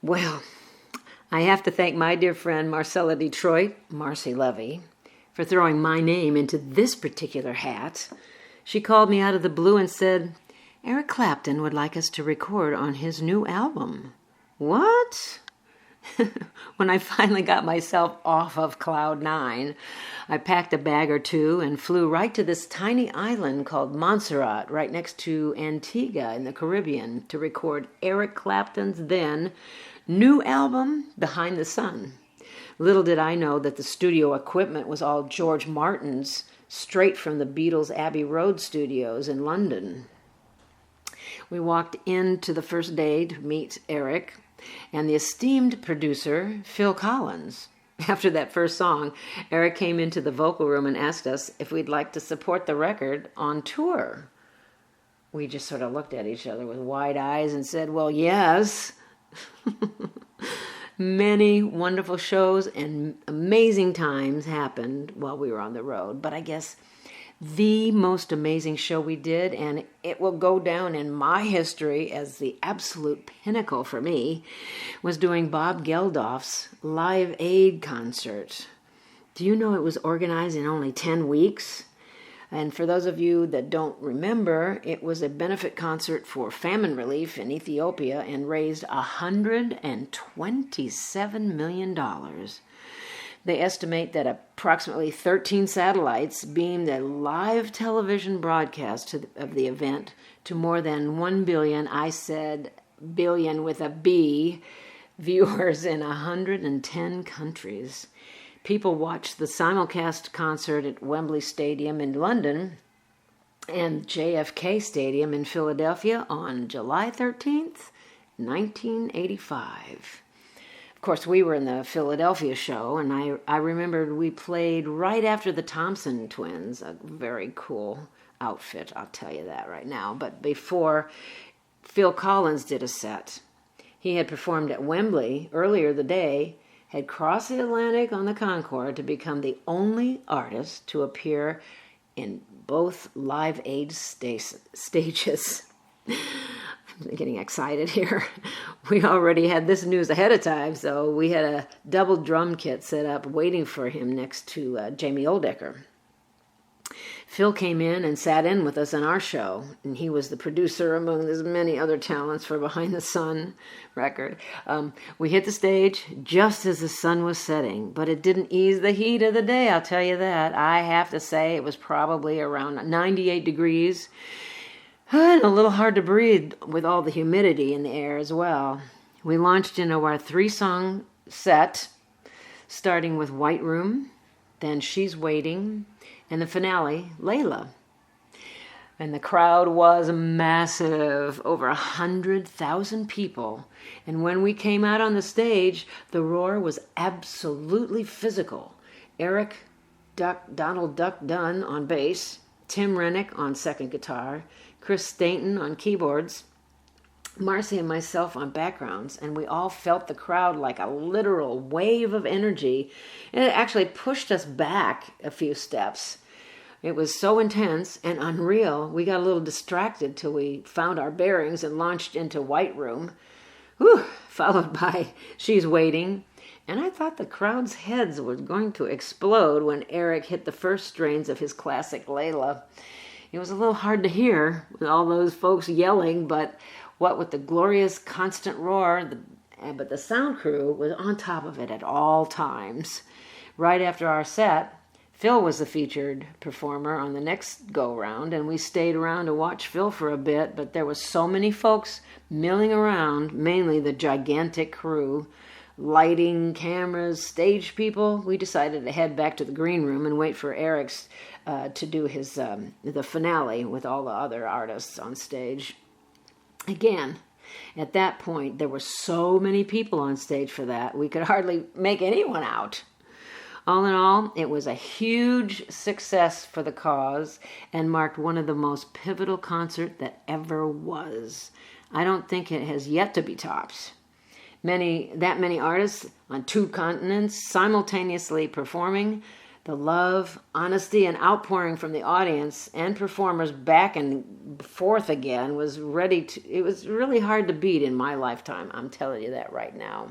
Well, I have to thank my dear friend Marcella Detroit, Marcy Levy, for throwing my name into this particular hat. She called me out of the blue and said, Eric Clapton would like us to record on his new album. What? When I finally got myself off of Cloud 9, I packed a bag or two and flew right to this tiny island called Montserrat, right next to Antigua in the Caribbean, to record Eric Clapton's then new album, Behind the Sun. Little did I know that the studio equipment was all George Martin's, straight from the Beatles' Abbey Road studios in London. We walked into the first day to meet Eric and the esteemed producer, Phil Collins. After that first song, Eric came into the vocal room and asked us if we'd like to support the record on tour. We just sort of looked at each other with wide eyes and said, well, yes. Many wonderful shows and amazing times happened while we were on the road, but I guess the most amazing show we did, and it will go down in my history as the absolute pinnacle for me, was doing Bob Geldof's Live Aid concert. Do you know it was organized in only 10 weeks? And for those of you that don't remember, it was a benefit concert for famine relief in Ethiopia and raised $127 million. They estimate that approximately 13 satellites beamed a live television broadcast of the event to more than 1 billion, I said billion with a B, viewers in 110 countries. People watched the simulcast concert at Wembley Stadium in London and JFK Stadium in Philadelphia on July 13th, 1985. Of course, we were in the Philadelphia show, and I remembered we played right after the Thompson twins, a very cool outfit, I'll tell you that right now, but before Phil Collins did a set. He had performed at Wembley earlier the day, had crossed the Atlantic on the Concorde to become the only artist to appear in both Live Aid stages. I'm getting excited here. We already had this news ahead of time, so we had a double drum kit set up waiting for him next to Jamie Oldaker. Phil came in and sat in with us on our show, and he was the producer among his many other talents for Behind the Sun record. We hit the stage just as the sun was setting, but it didn't ease the heat of the day, I'll tell you that. I have to say it was probably around 98 degrees, and a little hard to breathe with all the humidity in the air as well. We launched into our 3-song set, starting with White Room, then She's Waiting, and the finale, Layla. And the crowd was massive, over 100,000 people. And when we came out on the stage, the roar was absolutely physical. Eric Donald Duck Dunn on bass, Tim Renwick on second guitar, Chris Stainton on keyboards, Marcy and myself on backgrounds, and we all felt the crowd like a literal wave of energy, and it actually pushed us back a few steps. It was so intense and unreal, we got a little distracted till we found our bearings and launched into White Room, followed by She's Waiting, and I thought the crowd's heads were going to explode when Eric hit the first strains of his classic Layla. It was a little hard to hear with all those folks yelling, but what with the glorious constant roar, but the sound crew was on top of it at all times. Right after our set, Phil was the featured performer on the next go-round, and we stayed around to watch Phil for a bit, but there was so many folks milling around, mainly the gigantic crew, lighting, cameras, stage people. We decided to head back to the green room and wait for Eric's to do his the finale with all the other artists on stage. Again, at that point, there were so many people on stage for that, we could hardly make anyone out. All in all, it was a huge success for the cause and marked one of the most pivotal concerts that ever was. I don't think it has yet to be topped. That many artists on 2 continents simultaneously performing, The love, honesty, and outpouring from the audience and performers back and forth again was it was really hard to beat in my lifetime. I'm telling you that right now.